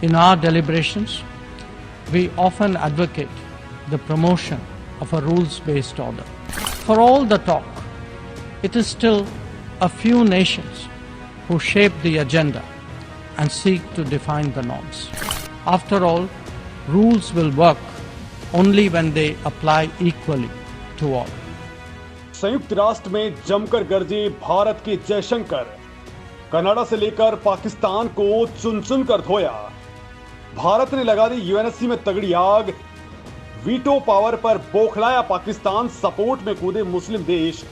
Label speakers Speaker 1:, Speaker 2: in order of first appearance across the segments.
Speaker 1: In our deliberations, we often advocate the promotion of a rules-based order. For all the talk, it is still a few nations who shape the agenda and seek to define the norms. After all, rules will work only when they apply equally to all.
Speaker 2: संयुक्त राष्ट्र में जमकर गरजे भारत के Jaishankar, Canada से लेकर पाकिस्तान को चुन चुन कर धोया। भारत ने लगा दी यूएनएससी में तगड़ी आग, वीटो पावर पर बौखलाया पाकिस्तान, सपोर्ट में कूदे मुस्लिम देश।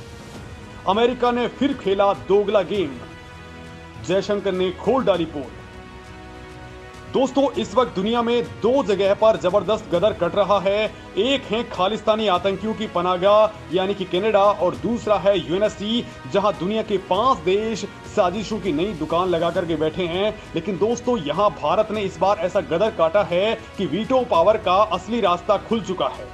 Speaker 2: अमेरिका ने फिर खेला दोगला गेम, जयशंकर ने खोल डाली पोल। दोस्तों, इस वक्त दुनिया में दो जगह पर जबरदस्त गदर कट रहा है। एक है खालिस्तानी आतंकियों की पनाहगाह यानी कि कनाडा, और दूसरा है यूएनएससी, जहां दुनिया के 5 देश साजिशों की नई दुकान लगा करके बैठे हैं। लेकिन दोस्तों, यहां भारत ने इस बार ऐसा गदर काटा है कि वीटो पावर का असली रास्ता खुल चुका है।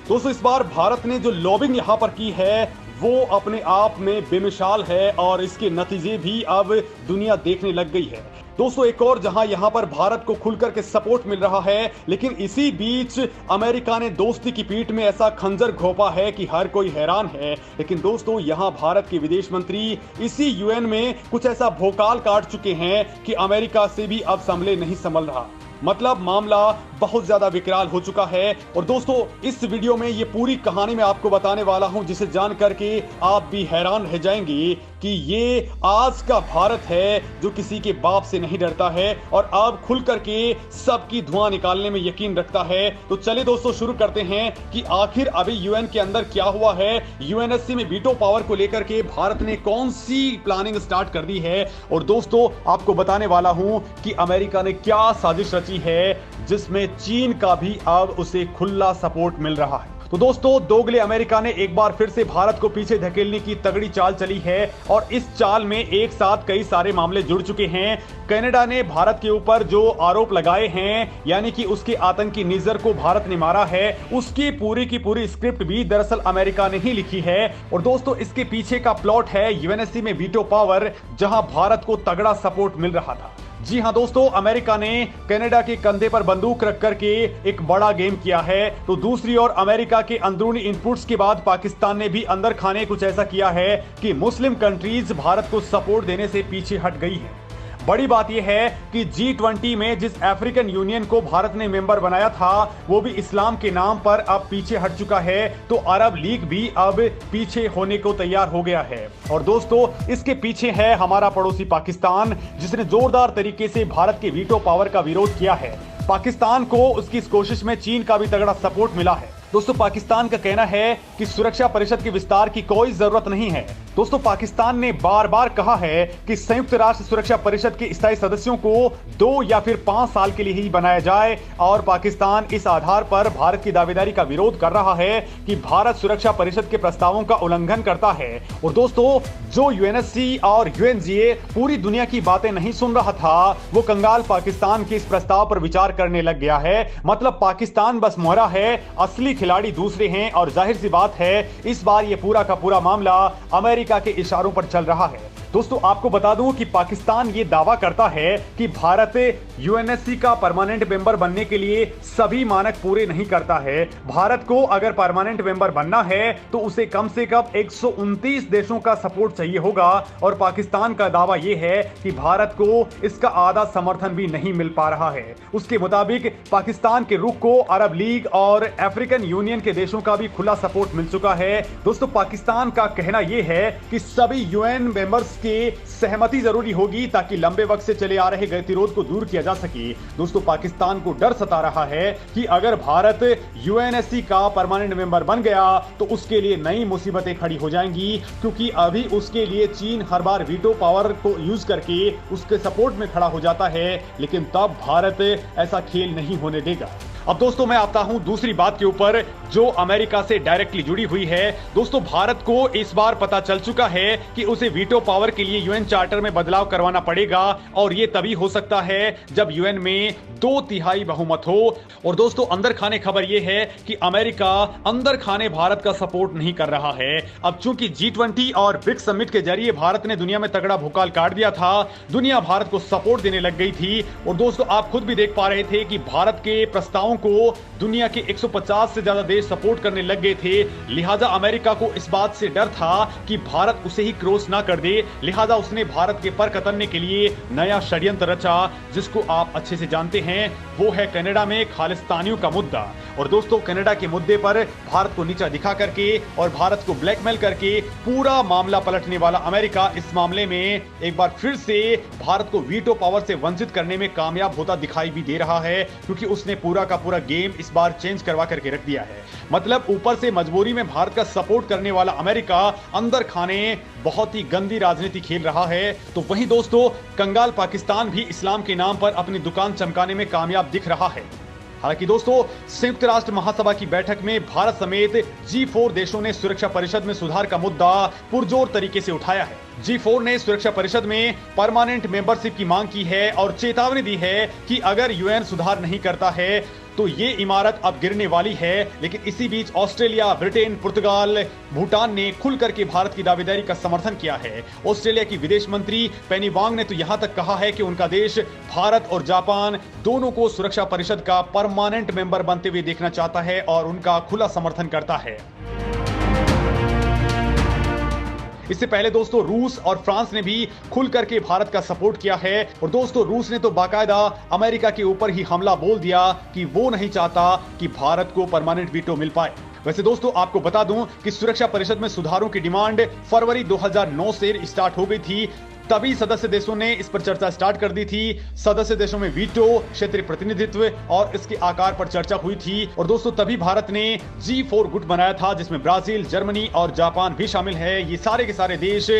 Speaker 2: दोस्तों, इस बार भारत ने जो लॉबिंग यहां पर की है वो अपने आप में बेमिसाल है और इसके नतीजे भी अब दुनिया देखने लग गई है। दोस्तों, एक और जहां यहां पर भारत को खुलकर के सपोर्ट मिल रहा है, लेकिन इसी बीच अमेरिका ने दोस्ती की पीठ में ऐसा खंजर घोंपा है कि हर कोई हैरान है। लेकिन दोस्तों, यहां भारत के विदेश मंत्री इसी यूएन में कुछ ऐसा भोकाल काट चुके हैं कि अमेरिका से भी अब संभले नहीं संभल रहा। मतलब मामला बहुत ज्यादा विकराल हो चुका है। और दोस्तों, इस वीडियो में ये पूरी कहानी मैं आपको बताने वाला हूं, जिसे जान करके आप भी हैरान रह जाएंगे कि ये आज का भारत है जो किसी के बाप से नहीं डरता है और अब खुल करके सबकी धुआं निकालने में यकीन रखता है। तो चलिए दोस्तों, शुरू करते हैं कि आखिर अभी यूएन के अंदर क्या हुआ है, यूएनएससी में वीटो पावर को लेकर के भारत ने कौन सी प्लानिंग स्टार्ट कर दी है। और दोस्तों, आपको बताने वाला हूं कि अमेरिका ने क्या साजिश रची है जिसमें चीन का भी अब उसे खुला सपोर्ट मिल रहा है। तो दोस्तों, दोगले अमेरिका ने एक बार फिर से भारत को पीछे धकेलने की तगड़ी चाल चली है और इस चाल में एक साथ कई सारे मामले जुड़ चुके हैं। कनाडा ने भारत के ऊपर जो आरोप लगाए हैं, यानी कि उसके आतंकी निजर को भारत ने मारा है, उसकी पूरी की पूरी स्क्रिप्ट भी दरअसल अमेरिका ने ही लिखी है। और दोस्तों, इसके पीछे का प्लॉट है यूएनएससी में वीटो पावर, जहां भारत को तगड़ा सपोर्ट मिल रहा था। जी हां दोस्तों, अमेरिका ने कनाडा के कंधे पर बंदूक रख करके एक बड़ा गेम किया है। तो दूसरी ओर अमेरिका के अंदरूनी इनपुट्स के बाद पाकिस्तान ने भी अंदर खाने कुछ ऐसा किया है कि मुस्लिम कंट्रीज भारत को सपोर्ट देने से पीछे हट गई है। बड़ी बात यह है कि G20 में जिस अफ्रीकन यूनियन को भारत ने मेंबर बनाया था, वो भी इस्लाम के नाम पर अब पीछे हट चुका है। तो अरब लीग भी अब पीछे होने को तैयार हो गया है। और दोस्तों, इसके पीछे है हमारा पड़ोसी पाकिस्तान, जिसने जोरदार तरीके से भारत के वीटो पावर का विरोध किया है। पाकिस्तान को उसकी इस कोशिश में चीन का भी तगड़ा सपोर्ट मिला है। दोस्तों, पाकिस्तान का कहना है कि सुरक्षा परिषद के विस्तार की कोई जरूरत नहीं है। दोस्तों, पाकिस्तान ने बार बार कहा है कि संयुक्त राष्ट्र सुरक्षा परिषद के स्थायी सदस्यों को 2 या फिर 5 साल के लिए ही बनाया जाए। और पाकिस्तान इस आधार पर भारत की दावेदारी का विरोध कर रहा है कि भारत सुरक्षा परिषद के प्रस्तावों का उल्लंघन करता है। और दोस्तों, जो यूएनएससी और यूएनजीए पूरी दुनिया की बातें नहीं सुन रहा था, वो कंगाल पाकिस्तान के इस प्रस्ताव पर विचार करने लग गया है। मतलब पाकिस्तान बस मोहरा है, असली खिलाड़ी दूसरे हैं। और जाहिर सी बात है, इस बार ये पूरा का पूरा मामला अमेरिका के इशारों पर चल रहा है। दोस्तों, आपको बता दूं कि पाकिस्तान ये दावा करता है कि भारत यूएनएससी का परमानेंट मेंबर बनने के लिए सभी मानक पूरे नहीं करता है। भारत को अगर परमानेंट मेंबर बनना है तो उसे कम से कम 129 देशों का सपोर्ट चाहिए होगा। और पाकिस्तान का दावा यह है कि भारत को इसका आधा समर्थन भी नहीं मिल पा रहा है। उसके मुताबिक पाकिस्तान के रुख को अरब लीग और अफ्रीकन यूनियन के देशों का भी खुला सपोर्ट मिल चुका है। दोस्तों, पाकिस्तान का कहना यह है कि सभी यूएन मेंबर्स के सहमति जरूरी होगी ताकि लंबे वक्त से चले आ रहे गतिरोध को दूर किया जा सके। दोस्तों, पाकिस्तान को डर सता रहा है कि अगर भारत यूएनएससी का परमानेंट मेंबर बन गया तो उसके लिए नई मुसीबतें खड़ी हो जाएंगी, क्योंकि अभी उसके लिए चीन हर बार वीटो पावर को यूज करके उसके सपोर्ट में खड़ा हो जाता है। लेकिन तब भारत ऐसा खेल नहीं होने देगा। अब दोस्तों मैं आता हूं दूसरी बात के ऊपर जो अमेरिका से डायरेक्टली जुड़ी हुई है। दोस्तों भारत को इस बार पता चल चुका है कि उसे वीटो पावर के लिए यूएन चार्टर में बदलाव करवाना पड़ेगा और यह तभी हो सकता है जब यूएन में 2/3 बहुमत हो। और दोस्तों अंदर खाने खबर यह है कि अमेरिका अंदर खाने भारत का सपोर्ट नहीं कर रहा है। अब चूंकि G20 और ब्रिक्स समिट के जरिए भारत ने दुनिया में तगड़ा भूकाल काट दिया था, दुनिया भारत को सपोर्ट देने लग गई थी। और दोस्तों आप खुद भी देख पा रहे थे कि भारत के प्रस्तावों को दुनिया के 150 से ज्यादा देश सपोर्ट करने लग गए थे। लिहाजा अमेरिका को इस बात से डर था कि भारत उसे ही क्रॉस ना कर दे, लिहाजा उसने भारत के पर कतरने के लिए नया षड्यंत्र रचा, जिसको आप अच्छे से जानते हैं। वो है कनाडा में खालिस्तानियों का मुद्दा। और दोस्तों कनाडा के मुद्दे पर भारत को नीचा दिखा करके और भारत को ब्लैकमेल करके पूरा मामला पलटने वाला अमेरिका इस मामले में एक बार फिर से भारत को वीटो पावर से वंचित करने में कामयाब होता दिखाई भी दे रहा है, क्योंकि उसने पूरा का पूरा गेम इस बार चेंज करवा करके रख दिया है। मतलब ऊपर से मजबूरी में भारत का सपोर्ट करने वाला अमेरिका अंदर खाने बहुत ही गंदी राजनीति खेल रहा है। तो वहीं दोस्तों कंगाल पाकिस्तान भी इस्लाम के नाम पर अपनी दुकान चमकाने में कामयाब दिख रहा है। हालांकि दोस्तों संयुक्त राष्ट्र महासभा की बैठक में भारत समेत G4 देशों ने सुरक्षा परिषद में सुधार का मुद्दा पुरजोर तरीके से उठाया है। G4 ने सुरक्षा परिषद में परमानेंट मेंबरशिप की मांग की है और चेतावनी दी है कि अगर यूएन सुधार नहीं करता है तो ये इमारत अब गिरने वाली है। लेकिन इसी बीच ऑस्ट्रेलिया, ब्रिटेन, पुर्तगाल, भूटान ने खुल करके भारत की दावेदारी का समर्थन किया है। ऑस्ट्रेलिया की विदेश मंत्री पेनी वांग ने तो यहां तक कहा है कि उनका देश भारत और जापान दोनों को सुरक्षा परिषद का परमानेंट मेंबर बनते हुए देखना चाहता है और उनका खुला समर्थन करता है। इससे पहले दोस्तों रूस और फ्रांस ने भी खुल करके भारत का सपोर्ट किया है। और दोस्तों रूस ने तो बाकायदा अमेरिका के ऊपर ही हमला बोल दिया कि वो नहीं चाहता कि भारत को परमानेंट वीटो मिल पाए। वैसे दोस्तों आपको बता दूं कि सुरक्षा परिषद में सुधारों की डिमांड फरवरी 2009 से स्टार्ट हो गई थी। तभी सदस्य देशों ने इस पर चर्चा स्टार्ट कर दी थी। सदस्य देशों में वीटो, क्षेत्रीय प्रतिनिधित्व और इसके आकार पर चर्चा हुई थी। और दोस्तों तभी भारत ने G4 गुट बनाया था, जिसमें ब्राजील, जर्मनी और जापान भी शामिल है। ये सारे के सारे देश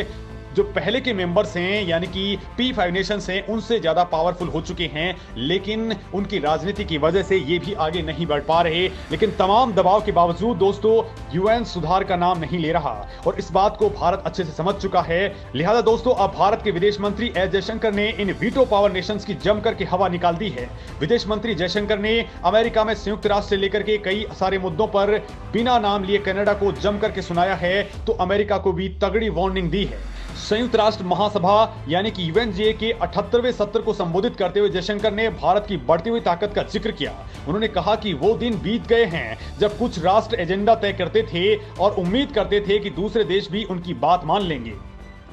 Speaker 2: जो पहले के मेंबर्स हैं यानी कि P5 नेशंस हैं, उनसे ज्यादा पावरफुल हो चुके हैं, लेकिन उनकी राजनीति की वजह से ये भी आगे नहीं बढ़ पा रहे। लेकिन तमाम दबाव के बावजूद दोस्तों यूएन सुधार का नाम नहीं ले रहा और इस बात को भारत अच्छे से समझ चुका है। लिहाजा दोस्तों अब भारत के विदेश मंत्री एस जयशंकर ने इन वीटो पावर नेशंस की जमकर के हवा निकाल दी है। विदेश मंत्री जयशंकर ने अमेरिका में संयुक्त राष्ट्र से लेकर के कई सारे मुद्दों पर बिना नाम लिए कनाडा को जमकर के सुनाया है, तो अमेरिका को भी तगड़ी वार्निंग दी है। संयुक्त राष्ट्र महासभा यानी कि यूएनजीए के 78वें सत्र को संबोधित करते हुए जयशंकर ने भारत की बढ़ती हुई ताकत का जिक्र किया। उन्होंने कहा कि वो दिन बीत गए हैं जब कुछ राष्ट्र एजेंडा तय करते थे और उम्मीद करते थे कि दूसरे देश भी उनकी बात मान लेंगे।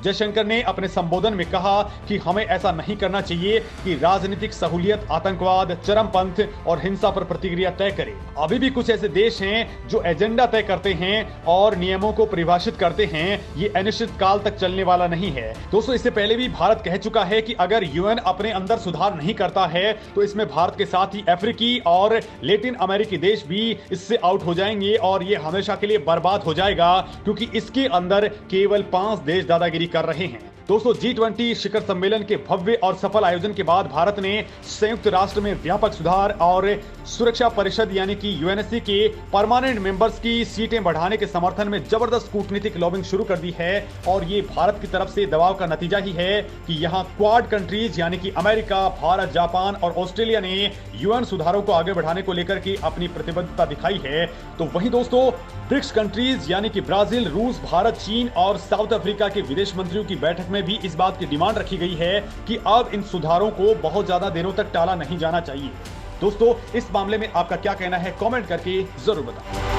Speaker 2: जयशंकर ने अपने संबोधन में कहा कि हमें ऐसा नहीं करना चाहिए कि राजनीतिक सहूलियत आतंकवाद, चरमपंथ और हिंसा पर प्रतिक्रिया तय करे। अभी भी कुछ ऐसे देश हैं जो एजेंडा तय करते हैं और नियमों को परिभाषित करते हैं। ये अनिश्चित काल तक चलने वाला नहीं है। दोस्तों इससे पहले भी भारत कह चुका है कि अगर यूएन अपने अंदर सुधार नहीं करता है तो इसमें भारत के साथ ही अफ्रीकी और लैटिन अमेरिकी देश भी इससे आउट हो जाएंगे और ये हमेशा के लिए बर्बाद हो जाएगा, क्योंकि इसके अंदर केवल 5 देश दादागिरी कर रहे हैं। दोस्तों G20 शिखर सम्मेलन के भव्य और सफल आयोजन के बाद भारत ने संयुक्त राष्ट्र में व्यापक सुधार और सुरक्षा परिषद यानी कि यूएनएससी के परमानेंट मेंबर्स की सीटें बढ़ाने के समर्थन में जबरदस्त कूटनीतिक लॉबिंग शुरू कर दी है। और ये भारत की तरफ से दबाव का नतीजा ही है कि यहाँ क्वाड कंट्रीज यानी कि अमेरिका, भारत, जापान और ऑस्ट्रेलिया ने यूएन सुधारों को आगे बढ़ाने को लेकर के अपनी प्रतिबद्धता दिखाई है। तो वहीं दोस्तों ब्रिक्स कंट्रीज यानी कि ब्राजील, रूस, भारत, चीन और साउथ अफ्रीका के विदेश मंत्रियों की बैठक में भी इस बात की डिमांड रखी गई है कि अब इन सुधारों को बहुत ज्यादा दिनों तक टाला नहीं जाना चाहिए। दोस्तों इस मामले में आपका क्या कहना है, कमेंट करके जरूर बताएं।